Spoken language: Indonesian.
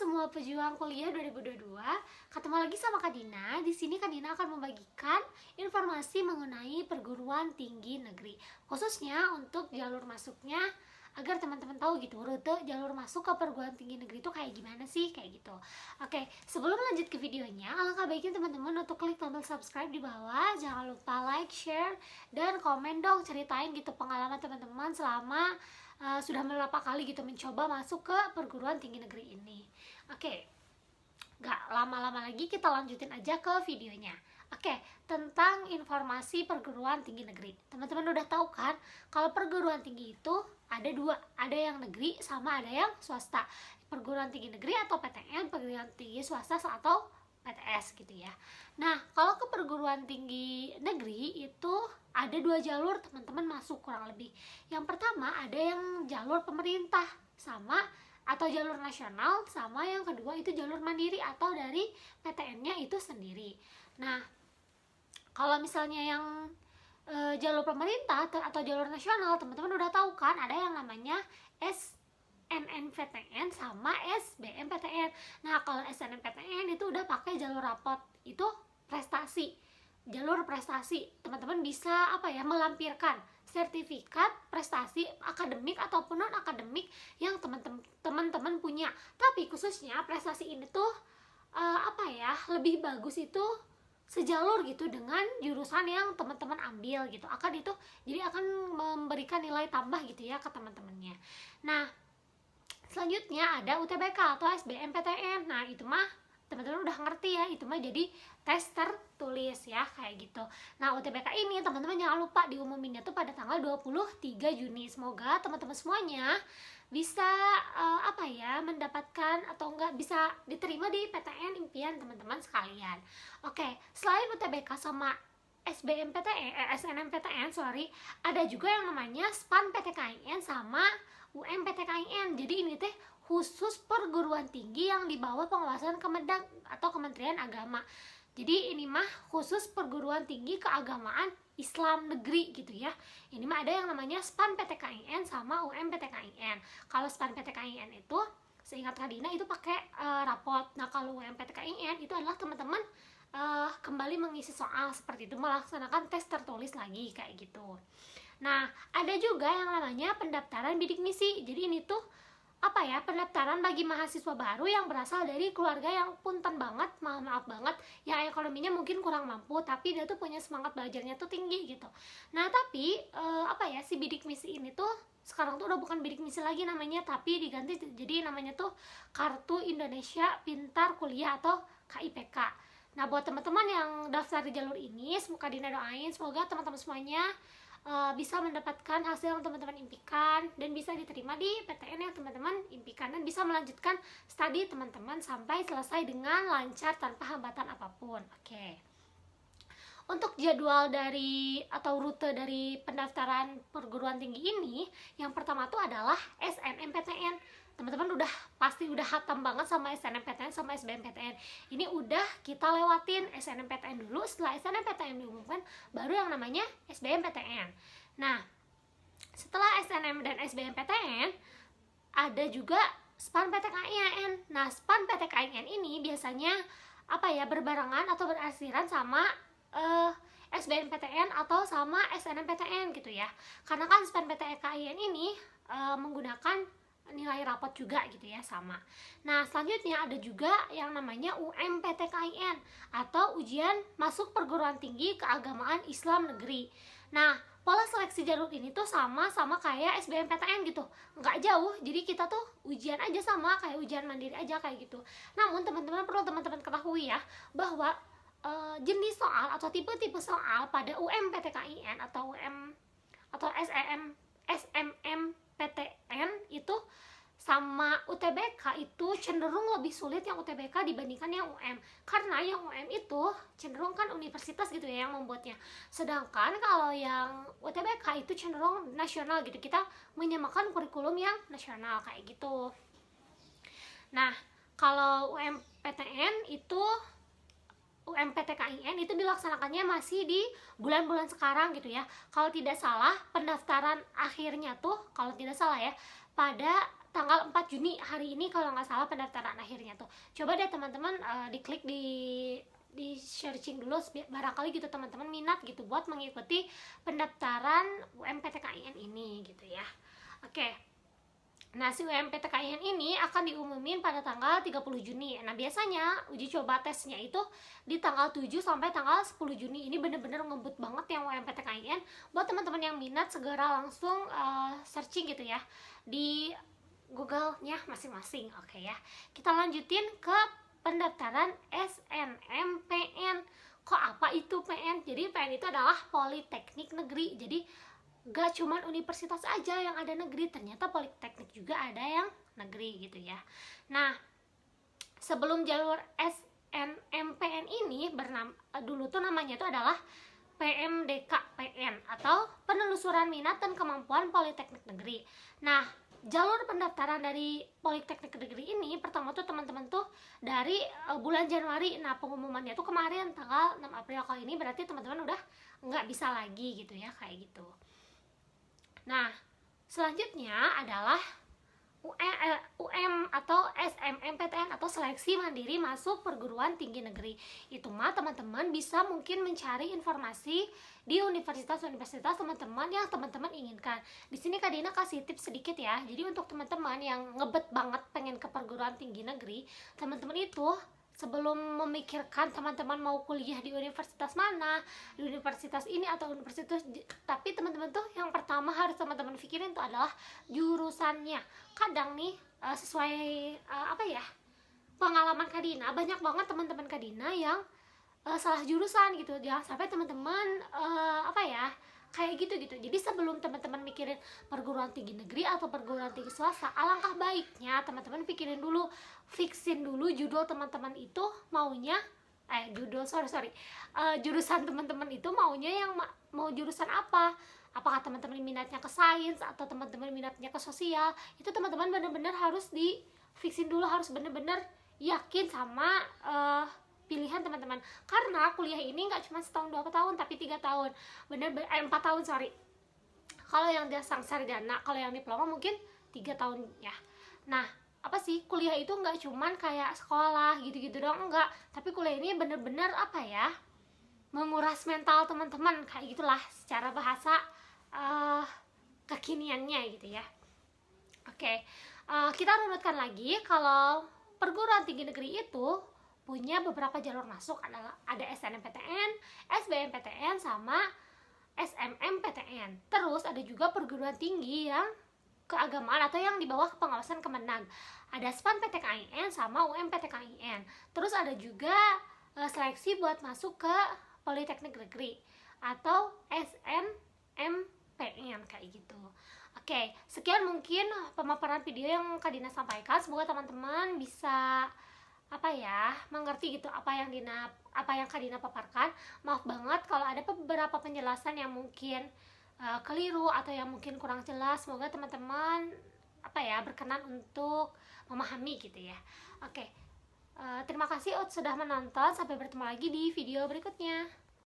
semua pejuang kuliah 2022. Ketemu lagi sama Kak Dina. Di sini Kak Dina akan membagikan informasi mengenai perguruan tinggi negeri, khususnya untuk jalur masuknya, agar teman-teman tahu gitu rute jalur masuk ke perguruan tinggi negeri itu kayak gimana sih, kayak gitu. Oke, sebelum lanjut ke videonya, alangkah baiknya teman-teman untuk klik tombol subscribe di bawah. Jangan lupa like, share, dan komen dong, ceritain gitu pengalaman teman-teman selama sudah beberapa kali gitu mencoba masuk ke perguruan tinggi negeri ini. Oke, gak lama-lama lagi, kita lanjutin aja ke videonya. Oke, tentang informasi perguruan tinggi negeri. Teman-teman udah tahu kan kalau perguruan tinggi itu ada dua, ada yang negeri sama ada yang swasta. Perguruan tinggi negeri atau PTN, perguruan tinggi swasta atau PTS gitu ya. Nah, kalau ke perguruan tinggi negeri itu ada dua jalur teman-teman masuk kurang lebih. Yang pertama ada yang jalur pemerintah sama atau jalur nasional, sama yang kedua itu jalur mandiri atau dari PTN-nya itu sendiri. Nah, kalau misalnya yang jalur pemerintah atau jalur nasional, teman-teman udah tahu kan ada yang namanya SNMPTN sama SBMPTN. Nah, kalau SNMPTN itu udah pakai jalur rapot, itu prestasi, jalur prestasi. Teman-teman bisa melampirkan sertifikat prestasi akademik ataupun non akademik yang teman-teman punya. Tapi khususnya prestasi ini tuh lebih bagus itu sejalur gitu dengan jurusan yang teman-teman ambil gitu. Jadi akan memberikan nilai tambah gitu ya ke teman-temannya. Nah, selanjutnya ada UTBK atau SBMPTN. Nah, itu mah teman-teman udah ngerti ya, itu mah jadi tes tertulis ya, kayak gitu. Nah, UTBK ini teman-teman jangan lupa diumuminnya tuh pada tanggal 23 Juni. Semoga teman-teman semuanya bisa mendapatkan atau enggak bisa diterima di PTN impian teman-teman sekalian. Oke, selain UTBK sama SNMPTN, ada juga yang namanya SPAN PTKIN sama UMPTKIN. Jadi ini teh khusus perguruan tinggi yang di bawah pengawasan Kemendag atau Kementerian Agama. Jadi ini mah khusus perguruan tinggi keagamaan Islam negeri gitu ya. Ini mah ada yang namanya SPAN PTKIN sama UMPTKIN. Kalau SPAN PTKIN itu seingat Kak Dina itu pakai rapot. Nah, kalau UMPTKIN itu adalah teman-teman kembali mengisi soal seperti itu, melaksanakan tes tertulis lagi kayak gitu. Nah, ada juga yang namanya pendaftaran bidik misi. Jadi ini tuh pendaftaran bagi mahasiswa baru yang berasal dari keluarga yang punten banget, maaf banget, yang ekonominya mungkin kurang mampu, tapi dia tuh punya semangat belajarnya tuh tinggi gitu. Nah, tapi si bidik misi ini tuh sekarang tuh udah bukan bidik misi lagi namanya, tapi diganti jadi namanya tuh Kartu Indonesia Pintar Kuliah atau KIPK. Nah, buat teman-teman yang daftar di jalur ini, semoga Dina doain semoga teman-teman semuanya bisa mendapatkan hasil yang teman-teman impikan dan bisa diterima di PTN yang teman-teman impikan dan bisa melanjutkan studi teman-teman sampai selesai dengan lancar tanpa hambatan apapun. Oke. Untuk jadwal dari atau rute dari pendaftaran perguruan tinggi ini, yang pertama tuh adalah SNMPTN. Teman-teman pasti udah hatam banget sama SNMPTN sama SBMPTN. Ini udah kita lewatin SNMPTN dulu, setelah SNMPTN diumumkan baru yang namanya SBMPTN. Nah, setelah SNM dan SBMPTN ada juga SPAN PTKIN. Nah, SPAN PTKIN ini biasanya berbarengan atau berasiran sama SBMPTN atau sama SNMPTN gitu ya. Karena kan SPAN PTKIN ini menggunakan nilai rapot juga gitu ya, sama. Nah, selanjutnya ada juga yang namanya UMPTKIN atau ujian masuk perguruan tinggi keagamaan Islam negeri. Nah, pola seleksi jalur ini tuh sama kayak SBMPTN gitu, nggak jauh. Jadi kita tuh ujian aja sama kayak ujian mandiri aja kayak gitu. Namun teman-teman perlu ketahui ya bahwa jenis soal atau tipe-tipe soal pada UMPTKIN atau SMMPTN itu sama UTBK itu cenderung lebih sulit yang UTBK dibandingkan yang UM, karena yang UM itu cenderung kan universitas gitu ya yang membuatnya, sedangkan kalau yang UTBK itu cenderung nasional gitu, kita menyamakan kurikulum yang nasional kayak gitu. Nah, kalau UMPTKIN itu dilaksanakannya masih di bulan-bulan sekarang gitu ya. Kalau tidak salah pendaftaran akhirnya tuh, kalau tidak salah ya, pada tanggal 4 Juni hari ini kalau nggak salah pendaftaran akhir. akhirnya tuh. Coba deh teman-teman diklik di searching dulu, barangkali gitu teman-teman minat gitu buat mengikuti pendaftaran UMPTKIN ini gitu ya. Oke. Nah, si UMPTKIN ini akan diumumin pada tanggal 30 Juni. Nah, biasanya uji coba tesnya itu di tanggal 7 sampai tanggal 10 Juni. Ini bener-bener ngebut banget yang UMPTKIN. Buat teman-teman yang minat, segera langsung searching gitu ya di Google-nya masing-masing. Oke ya. Kita lanjutin ke pendaftaran SNMPN. Kok apa itu PN? Jadi PN itu adalah Politeknik Negeri. Jadi gak cuman universitas aja yang ada negeri, ternyata politeknik juga ada yang negeri gitu ya. Nah, sebelum jalur SNMPN ini dulu tuh namanya itu adalah PMDKPN atau Penelusuran Minat dan Kemampuan Politeknik Negeri. Nah, jalur pendaftaran dari Politeknik Negeri ini pertama tuh teman-teman tuh dari bulan Januari. Nah, pengumumannya tuh kemarin tanggal 6 April. Kalau ini berarti teman-teman udah nggak bisa lagi gitu ya, kayak gitu. Nah, selanjutnya adalah UM atau SMMPTN atau Seleksi Mandiri Masuk Perguruan Tinggi Negeri. Itu mah teman-teman bisa mungkin mencari informasi di universitas-universitas teman-teman yang teman-teman inginkan. Di sini Kak Dina kasih tips sedikit ya. Jadi untuk teman-teman yang ngebet banget pengen ke perguruan tinggi negeri, teman-teman itu sebelum memikirkan teman-teman mau kuliah di universitas mana, di universitas ini atau universitas, tapi teman-teman tuh yang pertama harus teman-teman pikirin tuh adalah jurusannya. Kadang nih sesuai pengalaman Kak Dina, banyak banget teman-teman Kak Dina yang salah jurusan gitu. Jangan sampai teman-teman kayak gitu. Jadi sebelum teman-teman mikirin perguruan tinggi negeri atau perguruan tinggi swasta, alangkah baiknya teman-teman pikirin dulu, fixin dulu judul teman-teman itu maunya jurusan teman-teman itu maunya yang mau jurusan apa. Apakah teman-teman minatnya ke sains atau teman-teman minatnya ke sosial. Itu teman-teman benar-benar harus di fixin dulu, harus benar-benar yakin sama pilihan teman-teman, karena kuliah ini nggak cuma setahun 2 tahun tapi 3 tahun, 4 tahun kalau yang dia sarjana. Kalau yang diploma mungkin 3 tahun ya. Nah, kuliah itu nggak cuman kayak sekolah gitu-gitu doang, enggak, tapi kuliah ini bener-bener menguras mental teman-teman, kayak gitulah secara bahasa kekiniannya gitu ya. Oke, kita runutkan lagi. Kalau perguruan tinggi negeri itu punya beberapa jalur masuk, ada SNMPTN, SBMPTN, sama SMMPTN. Terus ada juga perguruan tinggi yang keagamaan atau yang di bawah pengawasan Kemenag. Ada SPAN PTKIN sama UMPTKIN. Terus ada juga seleksi buat masuk ke Politeknik Negeri atau SNMPN kayak gitu. Oke, sekian mungkin pemaparan video yang Kak Dina sampaikan. Semoga teman-teman bisa mengerti gitu apa yang Kak Dina paparkan. Maaf banget kalau ada beberapa penjelasan yang mungkin keliru atau yang mungkin kurang jelas. Semoga teman-teman berkenan untuk memahami gitu ya. Oke, terima kasih sudah menonton. Sampai bertemu lagi di video berikutnya.